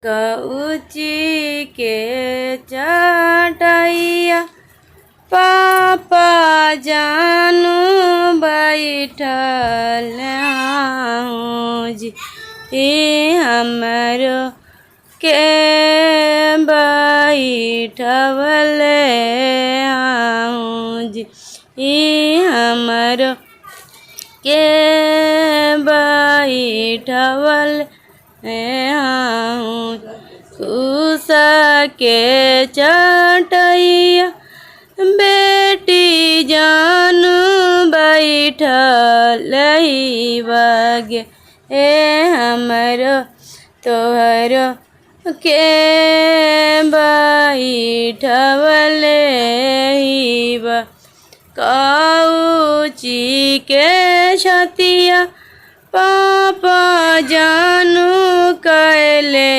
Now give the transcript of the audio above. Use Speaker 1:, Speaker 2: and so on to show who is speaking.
Speaker 1: कउची के चटैया पापा जानू बैठल हूँ जी हमरो के बैठवल हूँ जी हमरो के बैठवल हूँ उषा के चटैया बेटी जानू बैठल बगे हमरो तोहरो के बैठवल कउची के छतिया पापा जानू कैले